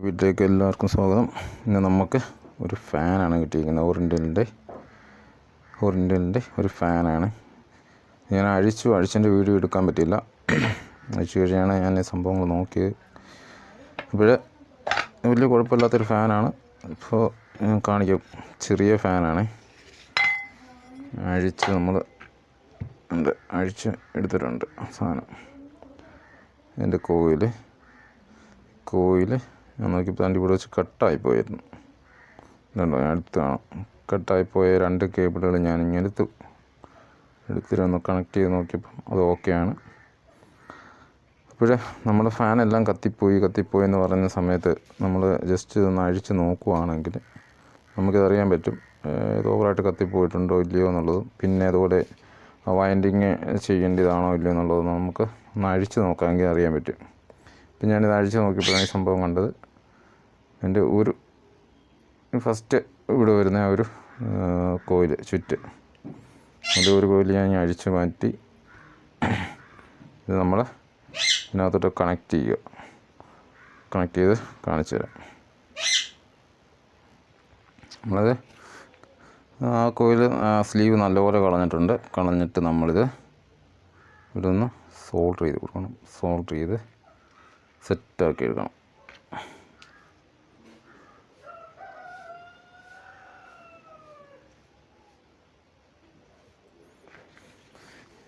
വീട്ടിലേക്ക് എല്ലാവർക്കും സ്വാഗതം. ഇന്ന് നമുക്ക് ഒരു ഫാനാണ് കിട്ടിയിരിക്കുന്നത്. ഓറിയൻ്റലിൻ്റെ ഒരു ഫാനാണ്. ഞാൻ അഴിച്ചതിൻ്റെ വീഡിയോ എടുക്കാൻ പറ്റിയില്ല. അഴിച്ചു കഴിഞ്ഞാണ് ഞാൻ ഈ സംഭവങ്ങൾ നോക്കിയത്. അപ്പോൾ വലിയ കുഴപ്പമില്ലാത്തൊരു ഫാനാണ്. ഇപ്പോൾ ഞാൻ കാണിക്കും. ചെറിയ ഫാനാണ്. അഴിച്ച് എടുത്തിട്ടുണ്ട് സാധനം. എൻ്റെ കോയിൽ ഞാൻ നോക്കിയപ്പോൾ അതിൻ്റെ ഇവിടെ വെച്ച് കട്ടായിപ്പോയിരുന്നു. ഇതുണ്ടോ, ഞാൻ അടുത്ത് കാണാം. കട്ടായിപ്പോയ 2 കേബിളുകൾ ഞാനിങ്ങനെ എടുത്തിരുന്നു. കണക്ട് ചെയ്ത് നോക്കിയപ്പോൾ അത് ഓക്കെയാണ്. അപ്പോഴേ നമ്മുടെ ഫാനെല്ലാം കത്തിപ്പോയി എന്ന് പറഞ്ഞ സമയത്ത് നമ്മൾ ജസ്റ്റ് ഇതൊന്ന് അഴിച്ച് നോക്കുവാണെങ്കിൽ നമുക്കതറിയാൻ പറ്റും ഇത് ഓവറായിട്ട് കത്തിപ്പോയിട്ടുണ്ടോ ഇല്ലയോ എന്നുള്ളതും, പിന്നെ അതുപോലെ വൈൻഡിങ് ചെയ്യേണ്ടതാണോ ഇല്ലയോ എന്നുള്ളതും നമുക്ക് ഒന്ന് അഴിച്ച് നോക്കാമെങ്കിൽ അറിയാൻ പറ്റും. ഇപ്പം ഞാനിത് അഴിച്ച് നോക്കിയപ്പോഴാണ് ഈ സംഭവം കണ്ടത്. എൻ്റെ ഫസ്റ്റ് ഇവിടെ വരുന്ന ആ ഒരു കോയിൽ ചുറ്റ്, അതിൻ്റെ ഒരു കോയിൽ ഞാൻ അഴിച്ച് മാറ്റി ഇത് നമ്മൾ ഇതിനകത്തോട്ട് കണക്ട് ചെയ്ത് കാണിച്ചു തരാം. നമ്മളത് ആ കോയിൽ സ്ലീവ് നല്ലപോലെ കളഞ്ഞിട്ട് നമ്മളിത് ഇവിടെ ഒന്ന് സോൾഡർ ചെയ്ത് കൊടുക്കണം. സോൾഡർ ചെയ്ത് സെറ്റാക്കി എടുക്കണം.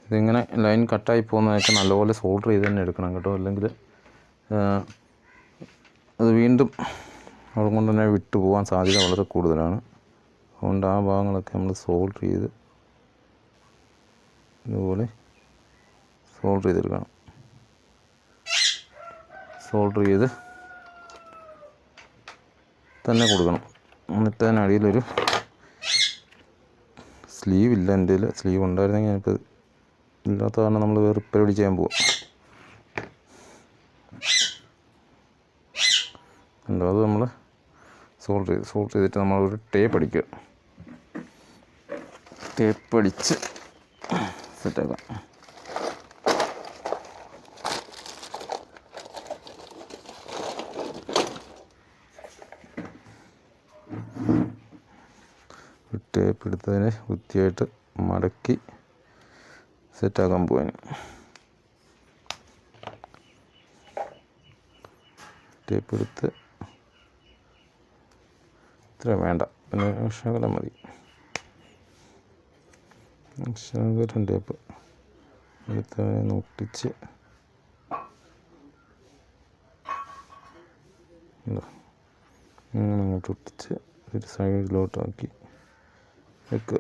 ഇതിങ്ങനെ ലൈൻ കട്ടായി പോകുന്നതൊക്കെ നല്ലപോലെ സോൾഡർ ചെയ്ത് തന്നെ എടുക്കണം കേട്ടോ. അല്ലെങ്കിൽ അത് വീണ്ടും അവിടെ കൊണ്ട് തന്നെ വിട്ടു പോകാൻ സാധ്യത വളരെ കൂടുതലാണ്. അതുകൊണ്ട് ആ ഭാഗങ്ങളൊക്കെ നമ്മൾ സോൾഡർ ചെയ്ത് ഇതുപോലെ സോൾഡർ ചെയ്തെടുക്കണം. സോൾഡർ ചെയ്ത് തന്നെ കൊടുക്കണം. എന്നിട്ട് അതിനടിയിലൊരു സ്ലീവ് ഇല്ല. എൻ്റെ കയ്യിൽ സ്ലീവ് ഉണ്ടായിരുന്നെങ്കിൽ ഞാനിപ്പോൾ ഇല്ലാത്ത കാരണം നമ്മൾ വേറെ പരിപാടി ചെയ്യാൻ പോവാം. അത് നമ്മൾ സോൾഡർ ചെയ്തിട്ട് നമ്മളൊരു ടേപ്പ് അടിക്കുക. ടേപ്പ് അടിച്ച് സെറ്റാക്കാം. ടേപ്പ് എടുത്തതിനെ വൃത്തിയായിട്ട് മടക്കി സെറ്റാക്കാൻ പോവാൻ. ടേപ്പ് എടുത്ത് ഇത്ര വേണ്ട, പിന്നെ ശകലം മതി. ശകലം ടേപ്പ് എടുത്തതിനെ ഒട്ടിച്ച് ഇങ്ങനെ അങ്ങോട്ട് ഒട്ടിച്ച് ഒരു സൈഡിലോട്ടാക്കി വെക്കുക.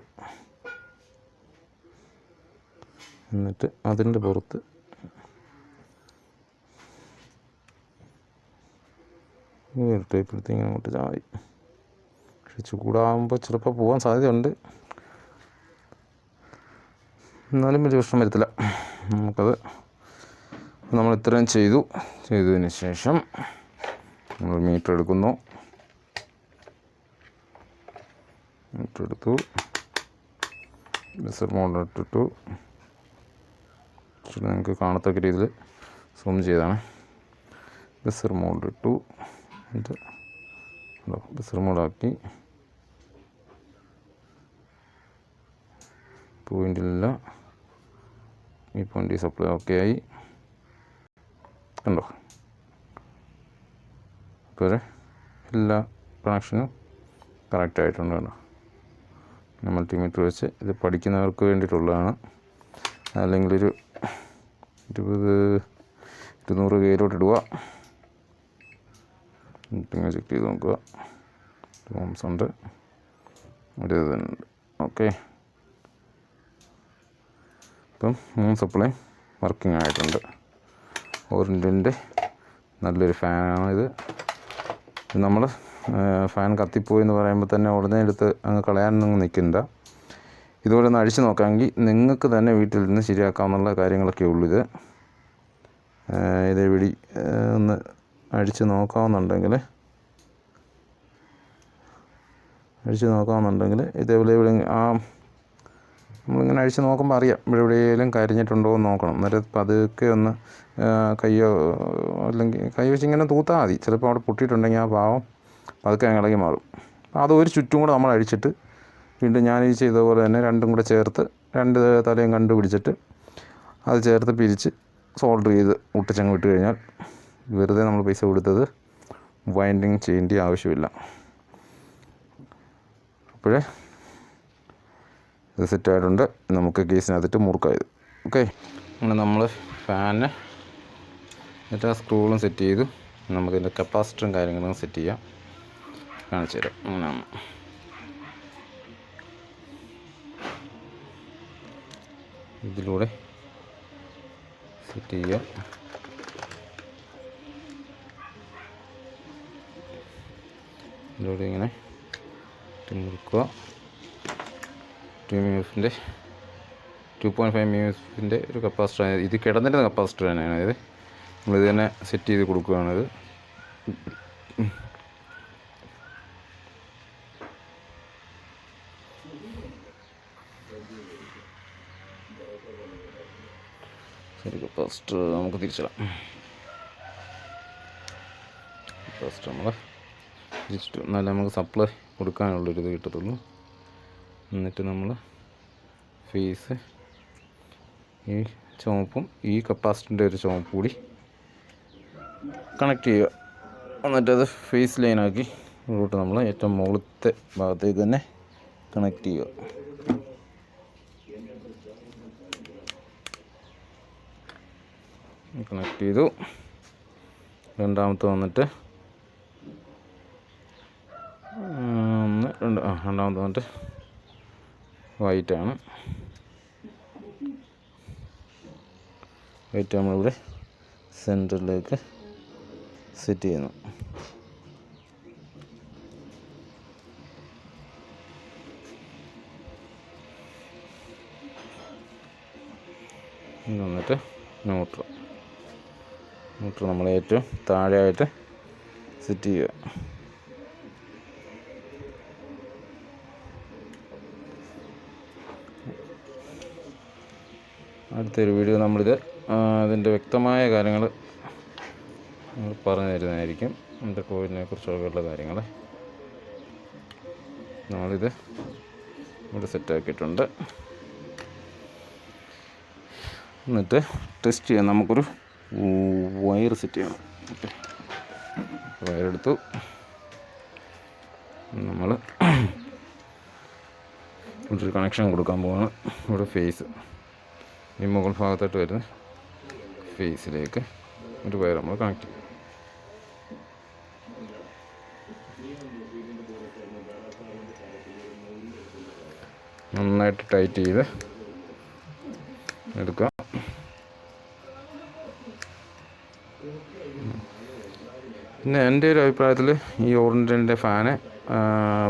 എന്നിട്ട് അതിൻ്റെ പുറത്ത് ഒരു ടേപ്പ് എടുത്ത് ഇങ്ങനെ അങ്ങോട്ട് ചാടി. പക്ഷെ ചൂടാകുമ്പോൾ ചിലപ്പോൾ പോകാൻ സാധ്യതയുണ്ട്. എന്നാലും വലിയ പ്രശ്നം വരത്തില്ല. നമുക്കത് നമ്മൾ ഇത്രയും ചെയ്തതിന് ശേഷം നമ്മൾ മീറ്റർ എടുക്കുന്നു. മീറ്റർ എടുത്തു, ബസർ മോഡ് ഇട്ടിട്ടു. നിങ്ങൾക്ക് കാണത്തക്ക രീതിയിൽ സൂം ചെയ്താണ്. ബസർ മോഡ് ഇട്ടു. എന്നിട്ട് ബസർ മോഡാക്കി. പോയിന്റിലില്ല, ഈ പോയിന്റ് സപ്ലൈ ഓക്കെ ആയി. കണ്ടോ, ഇപ്പോൾ എല്ലാ കണക്ഷനും കറക്റ്റ് ആയിട്ടുണ്ട്. കണ്ടോ, മൾട്ടിമീറ്റർ വെച്ച് ഇത് പഠിക്കുന്നവർക്ക് വേണ്ടിയിട്ടുള്ളതാണ്. അല്ലെങ്കിൽ ഒരു 200 കയ്യിലോട്ട് ഇടുക. എന്നിട്ടിങ്ങനെ ചെക്ക് ചെയ്ത് നോക്കുക. ഹോംസ് ഉണ്ട്, ഒരു ഇതുണ്ട്. ഓക്കെ, ഇപ്പം 3 സപ്ലൈ വർക്കിംഗ് ആയിട്ടുണ്ട്. ഓറിയൻ്റലിൻ്റെ നല്ലൊരു ഫാനാണ് ഇത്. നമ്മൾ ഫാൻ കത്തിപ്പോയി എന്ന് പറയുമ്പോൾ തന്നെ ഉടനെ എടുത്ത് അങ്ങ് കളയാനൊന്നും നിൽക്കണ്ട. ഇതുപോലെ ഒന്ന് അഴിച്ച് നോക്കാമെങ്കിൽ നിങ്ങൾക്ക് തന്നെ വീട്ടിൽ നിന്ന് ശരിയാക്കാവുന്ന കാര്യങ്ങളൊക്കെ ഉള്ളൂ. ഇത് ഒന്ന് അഴിച്ച് നോക്കാവുന്നുണ്ടെങ്കിൽ ഇതേപോലെ ഇവിടെ നമ്മളിങ്ങനെ അഴിച്ച് നോക്കുമ്പോൾ അറിയാം ഇവിടെ എവിടെയെങ്കിലും കരിഞ്ഞിട്ടുണ്ടോ എന്ന് നോക്കണം. അന്നേരം പതുക്കെ ഒന്ന് കയ്യോ അല്ലെങ്കിൽ കൈ വെച്ച് ഇങ്ങനെ തൂത്താൽ മതി. ചിലപ്പോൾ അവിടെ പൊട്ടിയിട്ടുണ്ടെങ്കിൽ ആ ഭാവം പതുക്കെ ഇളകി മാറും. അത് ഒരു ചുറ്റും കൂടെ നമ്മൾ അഴിച്ചിട്ട് വീണ്ടും ഞാൻ ഈ ചെയ്ത പോലെ തന്നെ രണ്ടും കൂടെ ചേർത്ത് 2 തലയും കണ്ടുപിടിച്ചിട്ട് അത് ചേർത്ത് പിരിച്ച് സോൾഡർ ചെയ്ത് ഒട്ടിച്ചങ്ങ് വിട്ട് കഴിഞ്ഞാൽ വെറുതെ നമ്മൾ പൈസ കൊടുത്തത് വൈൻഡിങ് ചെയ്യേണ്ട ആവശ്യമില്ല. അപ്പോഴേ ഇത് സെറ്റായിട്ടുണ്ട്. നമുക്ക് കേസിനകത്തിട്ട് മുറുക്കായത്. ഓക്കെ, അങ്ങനെ നമ്മൾ ഫാനിന് എന്നിട്ട് ആ സ്ക്രൂകളും സെറ്റ് ചെയ്തു. നമുക്കിതിൻ്റെ കപ്പാസിറ്ററും കാര്യങ്ങളും സെറ്റ് ചെയ്യാം. കാണിച്ചു തരാം. അങ്ങനെയാണ് ഇതിലൂടെ സെറ്റ് ചെയ്യുക. ഇതിലൂടെ ഇങ്ങനെ മുറുക്കുക. 2.5 mm ഒരു കപ്പാസിറ്റർ. ഇത് കിടന്നിരുന്ന കപ്പാസിറ്റർ തന്നെയാണ്. അതായത് നമ്മളിത് തന്നെ സെറ്റ് ചെയ്ത് കൊടുക്കുകയാണിത്. ശരി, കപ്പാസിറ്റർ നമുക്ക് തിരിച്ചിടാം. കപ്പാസിറ്റർ നമ്മൾ തിരിച്ചിട്ടു. എന്നാലും നമുക്ക് സപ്ലൈ കൊടുക്കാനുള്ളൊരിത് കിട്ടത്തുള്ളൂ. എന്നിട്ട് നമ്മൾ ഫേസ് ഈ ചുവപ്പും ഈ കപ്പാസിറ്ററിൻ്റെ ഒരു ചുവപ്പ് കൂടി കണക്ട് ചെയ്യുക. എന്നിട്ടത് ഫേസ് ലൈനാക്കി ഇങ്ങോട്ട് നമ്മൾ ഏറ്റവും മുകളിലത്തെ ഭാഗത്തേക്ക് തന്നെ കണക്ട് ചെയ്യുക. കണക്ട് ചെയ്തു. രണ്ടാമത്തെ വന്നിട്ട് രണ്ടാമത്തെ വന്നിട്ട് വൈറ്റാണ്. വൈറ്റ് നമ്മളിവിടെ സെൻറ്ററിലേക്ക് സെറ്റ് ചെയ്യുന്നു. വന്നിട്ട് ന്യൂട്രൽ നമ്മൾ ഏറ്റവും താഴെയായിട്ട് സെറ്റ് ചെയ്യുക. അടുത്തൊരു വീഡിയോ നമ്മളിത് അതിൻ്റെ വ്യക്തമായ കാര്യങ്ങൾ പറഞ്ഞു തരുന്നതായിരിക്കും. എൻ്റെ കോയിലിനെ കുറിച്ചുള്ള കാര്യങ്ങൾ നമ്മളിത് ഇവിടെ സെറ്റാക്കിയിട്ടുണ്ട്. എന്നിട്ട് ടെസ്റ്റ് ചെയ്യാം. നമുക്കൊരു വയർ സെറ്റ് ചെയ്യണം. ഓക്കെ, വയറെടുത്തു. നമ്മൾ ഒരു കണക്ഷൻ കൊടുക്കാൻ പോവാണ്. ഇവിടെ ഫേസ് ഈ മുകൾ ഭാഗത്തായിട്ട് വരുന്ന ഫേസിലേക്ക് ഒരു വയർ നമ്മൾ കണക്ട് ചെയ്യും. നന്നായിട്ട് ടൈറ്റ് ചെയ്ത് എടുക്കുക. പിന്നെ എൻ്റെ ഒരു അഭിപ്രായത്തിൽ ഈ ഓറിയൻ്റലിൻ്റെ ഫാന്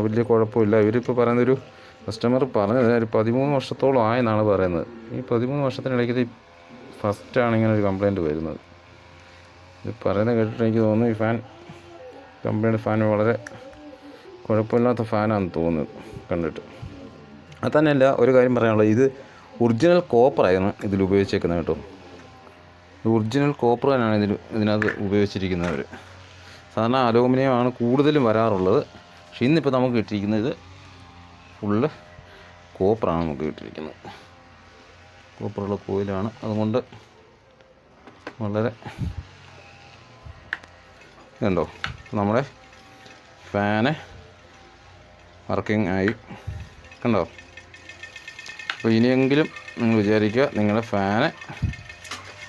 വലിയ കുഴപ്പമില്ല. ഇവരിപ്പോൾ പറയുന്നൊരു കസ്റ്റമർ പറഞ്ഞത് ഒരു 13 വർഷത്തോളം ആയെന്നാണ് പറയുന്നത്. ഈ 13 വർഷത്തിനിടയ്ക്ക് ഫസ്റ്റാണ് ഇങ്ങനെ ഒരു കംപ്ലയിൻറ്റ് വരുന്നത്. ഇത് പറയുന്നത് കേട്ടിട്ട് എനിക്ക് തോന്നുന്നു ഈ കമ്പനിയുടെ ഫാൻ വളരെ കുഴപ്പമില്ലാത്ത ഫാനാണെന്ന് തോന്നുന്നത് കണ്ടിട്ട്. അത് തന്നെയല്ല, ഒരു കാര്യം പറയാനുള്ളത്, ഇത് ഒറിജിനൽ കോപ്പറായിരുന്നു ഇതിൽ ഉപയോഗിച്ചേക്കുന്നത് കേട്ടോ. ഒറിജിനൽ കോപ്പർ തന്നെയാണ് ഇതിനകത്ത് ഉപയോഗിച്ചിരിക്കുന്നവർ. സാധാരണ അലൂമിനിയമാണ് കൂടുതലും വരാറുള്ളത്. പക്ഷെ ഇന്നിപ്പോൾ നമുക്ക് കിട്ടിയിരിക്കുന്നത് ഫുള്ള് കോപ്പറാണ് നമുക്ക് കിട്ടിയിരിക്കുന്നത്. കോപ്പറുള്ള കോയിലാണ്. അതുകൊണ്ട് വളരെ ഇതുണ്ടോ, നമ്മുടെ ഫാന് വർക്കിംഗ് ആയി കണ്ടോ. അപ്പോൾ ഇനിയെങ്കിലും നിങ്ങൾ വിചാരിക്കുക, നിങ്ങളുടെ ഫാന്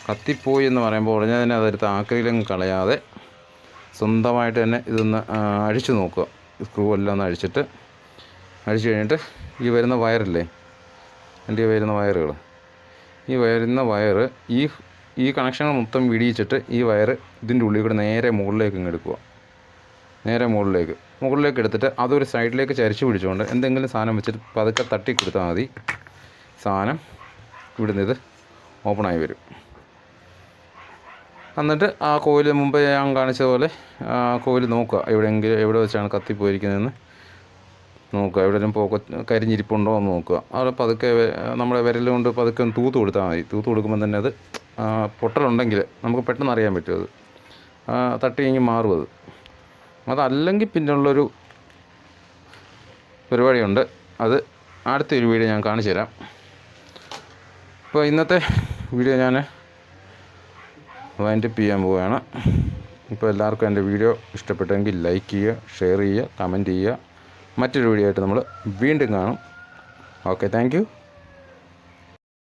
കത്തിപ്പോയി എന്ന് പറയുമ്പോൾ ഉടനെ തന്നെ അതെടുത്ത് ആക്രിയിലും കളയാതെ സ്വന്തമായിട്ട് തന്നെ ഇതൊന്ന് അഴിച്ചു നോക്കുക. സ്ക്രൂ എല്ലാം ഒന്ന് അഴിച്ചു കഴിഞ്ഞിട്ട് ഈ വരുന്ന വയറില്ലേ, എൻ്റെ വരുന്ന വയറുകൾ, ഈ വരുന്ന വയറ് ഈ കണക്ഷനുകൾ മൊത്തം വിടിയിച്ചിട്ട് ഈ വയറ് ഇതിൻ്റെ ഉള്ളിൽ കൂടെ നേരെ മുകളിലേക്ക് ഇങ്ങ് എടുക്കുക. നേരെ മുകളിലേക്ക് എടുത്തിട്ട് അതൊരു സൈഡിലേക്ക് ചരിച്ച് പിടിച്ചുകൊണ്ട് എന്തെങ്കിലും സാധനം വെച്ചിട്ട് പതുക്കെ തട്ടി കൊടുത്താൽ മതി. സാധനം ഇവിടുന്ന് ഇത് ഓപ്പണായി വരും. എന്നിട്ട് ആ കോയിൽ മുമ്പ് ഞാൻ കാണിച്ചതുപോലെ കോയിൽ നോക്കുക എവിടെ വെച്ചാണ് കത്തിപ്പോയിരിക്കുന്നതെന്ന് നോക്കുക, എവിടെയെങ്കിലും കരിഞ്ഞിരിപ്പുണ്ടോ എന്ന് നോക്കുക. അവിടെ പതുക്കെ നമ്മുടെ വിരൽ കൊണ്ട് പതുക്കെ ഒന്ന് തൂത്ത് കൊടുത്താൽ മതി. തൂത്ത് കൊടുക്കുമ്പോൾ തന്നെ അത് പൊട്ടലുണ്ടെങ്കിൽ നമുക്ക് പെട്ടെന്ന് അറിയാൻ പറ്റും. അത് തട്ടി കഴിഞ്ഞ് മാറും. അതല്ലെങ്കിൽ പിന്നുള്ളൊരു പരിപാടിയുണ്ട്. അത് അടുത്തൊരു വീഡിയോ ഞാൻ കാണിച്ചു തരാം. ഇപ്പോൾ ഇന്നത്തെ വീഡിയോ ഞാൻ വൈൻഡപ്പ് ചെയ്യാൻ പോവുകയാണ്. ഇപ്പോൾ എല്ലാവർക്കും എൻ്റെ വീഡിയോ ഇഷ്ടപ്പെട്ടെങ്കിൽ ലൈക്ക് ചെയ്യുക, ഷെയർ ചെയ്യുക, കമൻറ്റ് ചെയ്യുക. മറ്റൊരു വീഡിയോ ആയിട്ട് നമ്മൾ വീണ്ടും കാണും. Okay, thank you.